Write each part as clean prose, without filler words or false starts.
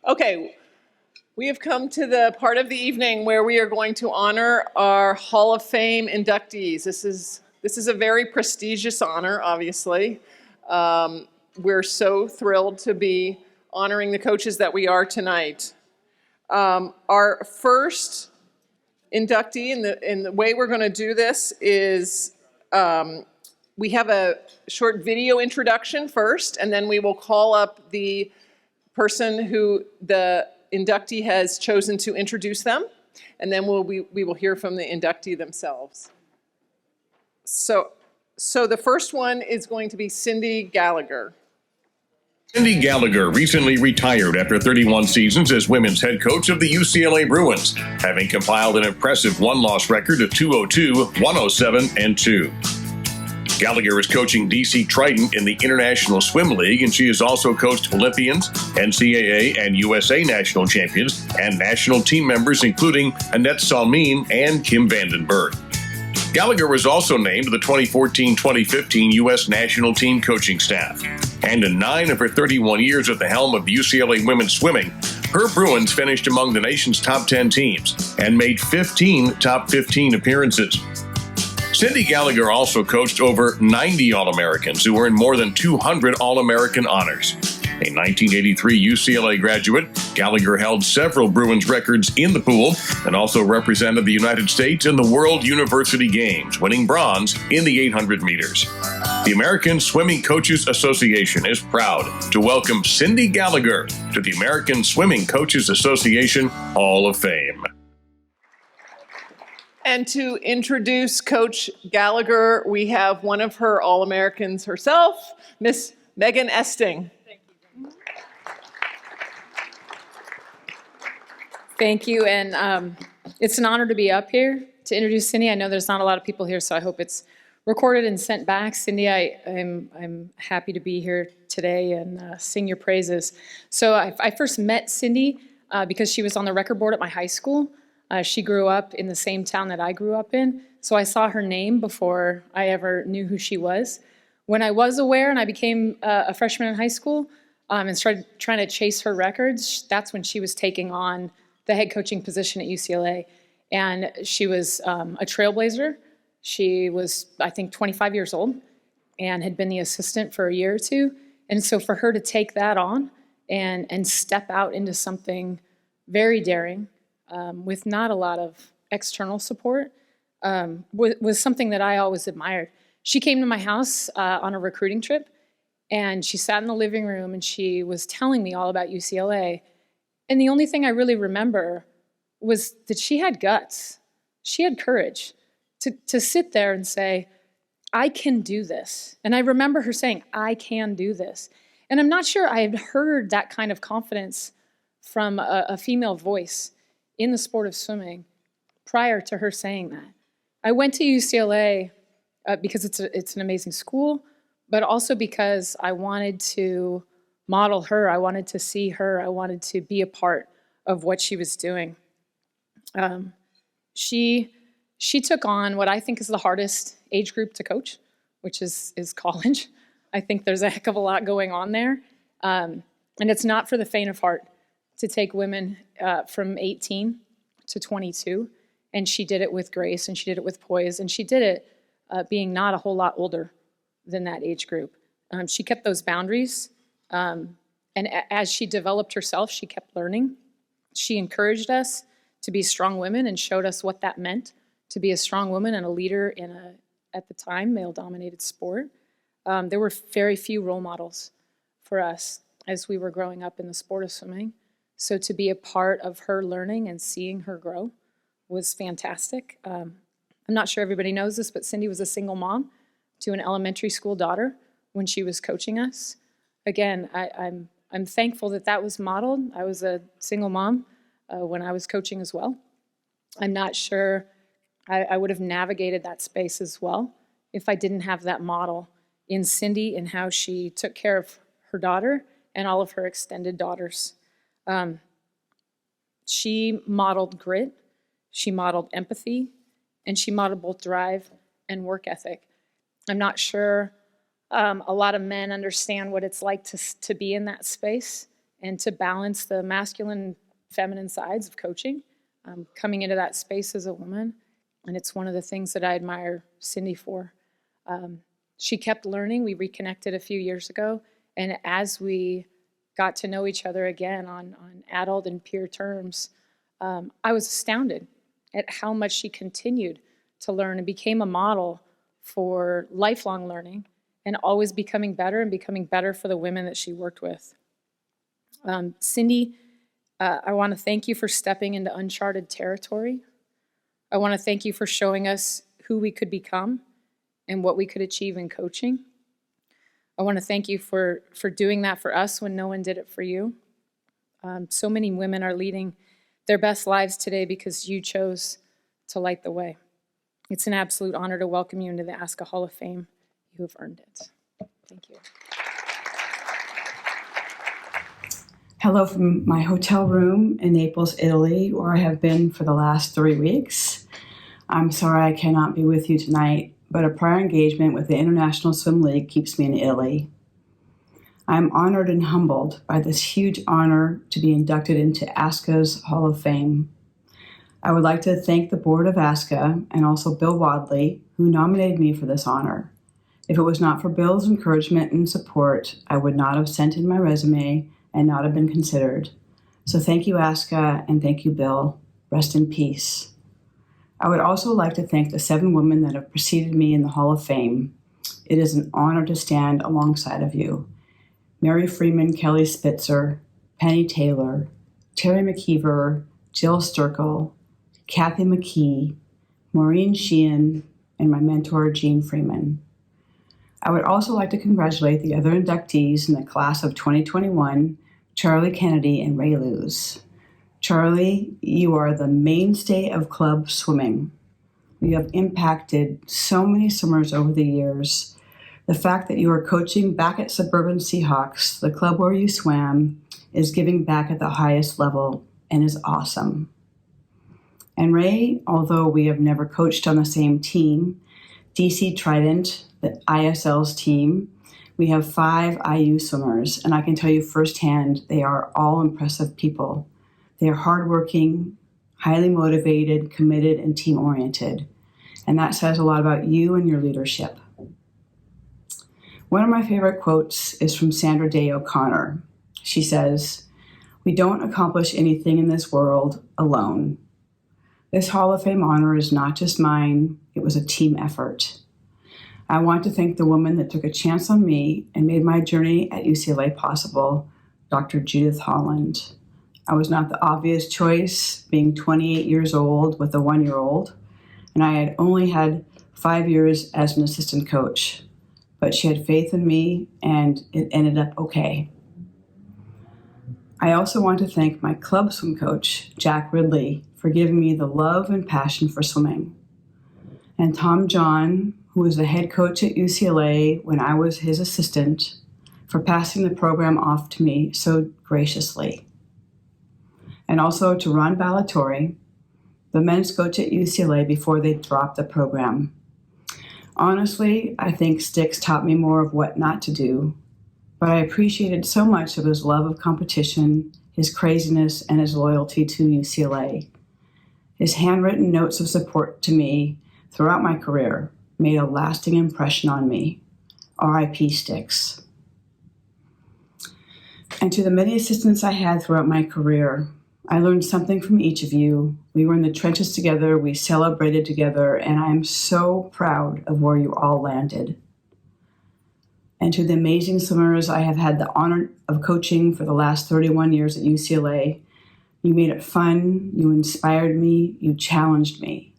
Okay, we have come to the part of the evening where we are going to honor our Hall of Fame inductees. This is a very prestigious honor, obviously. We're so thrilled to be honoring the coaches that we are tonight. Our first inductee, and the way we're going to do this is we have a short video introduction first, and then we will call up the person who the inductee has chosen to introduce them, and then we will hear from the inductee themselves. So the first one is going to be Cyndi Gallagher. Cyndi Gallagher recently retired after 31 seasons as women's head coach of the UCLA Bruins, having compiled an impressive one-loss record of 202, 107, and 2. Gallagher is coaching DC Trident in the International Swim League, and she has also coached Olympians, NCAA and USA national champions, and national team members including Annette Salmeen and Kim Vandenberg. Gallagher was also named to the 2014-2015 U.S. national team coaching staff. And in 9 of her 31 years at the helm of UCLA women's swimming, her Bruins finished among the nation's top 10 teams and made 15 top 15 appearances. Cyndi Gallagher also coached over 90 All-Americans who earned more than 200 All-American honors. A 1983 UCLA graduate, Gallagher held several Bruins records in the pool and also represented the United States in the World University Games, winning bronze in the 800 meters. The American Swimming Coaches Association is proud to welcome Cyndi Gallagher to the American Swimming Coaches Association Hall of Fame. And to introduce Coach Gallagher, we have one of her All-Americans herself, Miss Megan Oesting. Thank you, and it's an honor to be up here to introduce Cyndi. I know there's not a lot of people here, so I hope it's recorded and sent back. Cyndi, I'm happy to be here today and sing your praises. So I first met Cyndi because she was on the record board at my high school. She grew up in the same town that I grew up in, so I saw her name before I ever knew who she was. When I was aware and I became a freshman in high school and started trying to chase her records, that's when she was taking on the head coaching position at UCLA. And she was a trailblazer. She was, I think, 25 years old and had been the assistant for a year or two. And so for her to take that on and step out into something very daring with not a lot of external support was something that I always admired. She came to my house on a recruiting trip, and she sat in the living room and she was telling me all about UCLA. And the only thing I really remember was that she had guts. She had courage to sit there and say, I can do this. And I remember her saying, I can do this. And I'm not sure I had heard that kind of confidence from a female voice in the sport of swimming prior to her saying that. I went to UCLA because it's an amazing school, but also because I wanted to model her. I wanted to see her. I wanted to be a part of what she was doing. She took on what I think is the hardest age group to coach, which is college. I think there's a heck of a lot going on there. And it's not for the faint of heart to take women from 18 to 22. And she did it with grace, and she did it with poise, and she did it being not a whole lot older than that age group. She kept those boundaries. And as she developed herself, she kept learning. She encouraged us to be strong women and showed us what that meant to be a strong woman and a leader in a, at the time, male-dominated sport. There were very few role models for us as we were growing up in the sport of swimming. So to be a part of her learning and seeing her grow was fantastic. I'm not sure everybody knows this, but Cyndi was a single mom to an elementary school daughter when she was coaching us. Again, I'm thankful that that was modeled. I was a single mom when I was coaching as well. I'm not sure I would have navigated that space as well if I didn't have that model in Cyndi and how she took care of her daughter and all of her extended daughters. She modeled grit, she modeled empathy, and she modeled both drive and work ethic. I'm not sure a lot of men understand what it's like to be in that space and to balance the masculine and feminine sides of coaching, coming into that space as a woman. And it's one of the things that I admire Cyndi for. She kept learning. We reconnected a few years ago. And as we got to know each other again on adult and peer terms, I was astounded at how much she continued to learn and became a model for lifelong learning and always becoming better and becoming better for the women that she worked with. Cyndi, I want to thank you for stepping into uncharted territory. I want to thank you for showing us who we could become and what we could achieve in coaching. I want to thank you for doing that for us when no one did it for you. So many women are leading their best lives today because you chose to light the way. It's an absolute honor to welcome you into the ASCA Hall of Fame. You have earned it. Thank you. Hello from my hotel room in Naples, Italy, where I have been for the last 3 weeks. I'm sorry I cannot be with you tonight, but a prior engagement with the International Swim League keeps me in Italy. I'm honored and humbled by this huge honor to be inducted into ASCA's Hall of Fame. I would like to thank the board of ASCA and also Bill Wadley, who nominated me for this honor. If it was not for Bill's encouragement and support, I would not have sent in my resume and not have been considered. So thank you, ASCA, and thank you, Bill. Rest in peace. I would also like to thank the 7 women that have preceded me in the Hall of Fame. It is an honor to stand alongside of you. Mary Freeman, Kelly Spitzer, Penny Taylor, Terry McKeever, Jill Sturkle, Kathy McKee, Maureen Sheehan, and my mentor, Jean Freeman. I would also like to congratulate the other inductees in the class of 2021, Charlie Kennedy and Ray Luz. Charlie, you are the mainstay of club swimming. You have impacted so many swimmers over the years. The fact that you are coaching back at Suburban Seahawks, the club where you swam, is giving back at the highest level and is awesome. And Ray, although we have never coached on the same team, DC Trident, the ISL's team, we have 5 IU swimmers, and I can tell you firsthand, they are all impressive people. They are hardworking, highly motivated, committed, and team-oriented. And that says a lot about you and your leadership. One of my favorite quotes is from Sandra Day O'Connor. She says, "We don't accomplish anything in this world alone. This Hall of Fame honor is not just mine, it was a team effort. I want to thank the woman that took a chance on me and made my journey at UCLA possible, Dr. Judith Holland. I was not the obvious choice, being 28 years old with a 1-year-old, and I had only had 5 years as an assistant coach, but she had faith in me and it ended up okay. I also want to thank my club swim coach, Jack Ridley, for giving me the love and passion for swimming. And Tom John, who was the head coach at UCLA when I was his assistant, for passing the program off to me so graciously. And also to Ron Ballatori, the men's coach at UCLA before they dropped the program. Honestly, I think Sticks taught me more of what not to do, but I appreciated so much of his love of competition, his craziness, and his loyalty to UCLA. His handwritten notes of support to me throughout my career made a lasting impression on me. R.I.P. Sticks. And to the many assistants I had throughout my career, I learned something from each of you. We were in the trenches together, we celebrated together, and I am so proud of where you all landed. And to the amazing swimmers I have had the honor of coaching for the last 31 years at UCLA, you made it fun, you inspired me, you challenged me.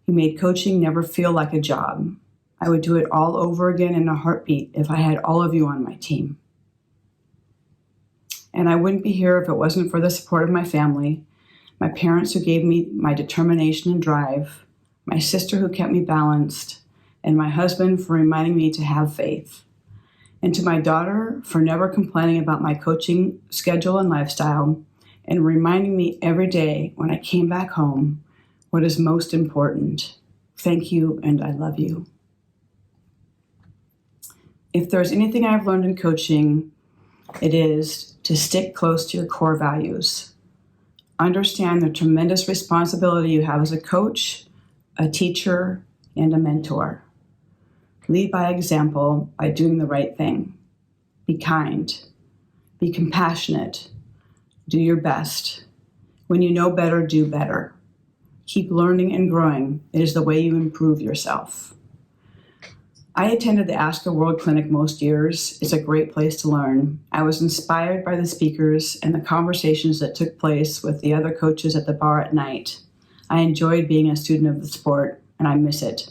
You made coaching never feel like a job. I would do it all over again in a heartbeat if I had all of you on my team. And I wouldn't be here if it wasn't for the support of my family, my parents who gave me my determination and drive, my sister who kept me balanced, and my husband for reminding me to have faith. And to my daughter for never complaining about my coaching schedule and lifestyle, and reminding me every day when I came back home what is most important. Thank you, and I love you. If there's anything I've learned in coaching, it is to stick close to your core values. Understand the tremendous responsibility you have as a coach, a teacher, and a mentor. Lead by example by doing the right thing. Be kind. Be compassionate. Do your best. When you know better, do better. Keep learning and growing. It is the way you improve yourself. I attended the ASCA World Clinic most years. It's a great place to learn. I was inspired by the speakers and the conversations that took place with the other coaches at the bar at night. I enjoyed being a student of the sport, and I miss it.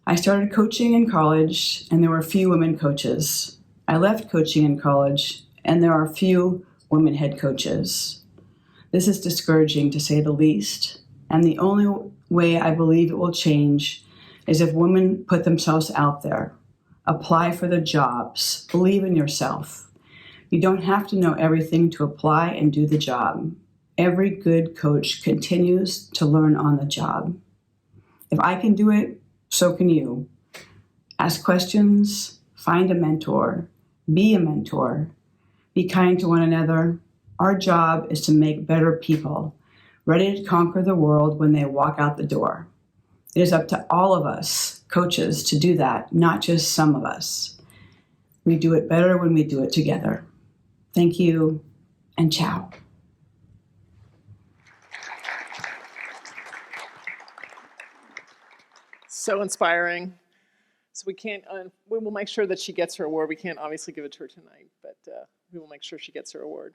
I started coaching in college, and there were few women coaches. I left coaching in college, and there are few women head coaches. This is discouraging, to say the least, and the only way I believe it will change is if women put themselves out there, apply for the jobs, believe in yourself. You don't have to know everything to apply and do the job. Every good coach continues to learn on the job. If I can do it, so can you. Ask questions, find a mentor, be a mentor, be kind to one another. Our job is to make better people, ready to conquer the world when they walk out the door. It is up to all of us, coaches, to do that, not just some of us. We do it better when we do it together. Thank you, and ciao. So inspiring. So we will make sure that she gets her award. We can't obviously give it to her tonight, but we will make sure she gets her award.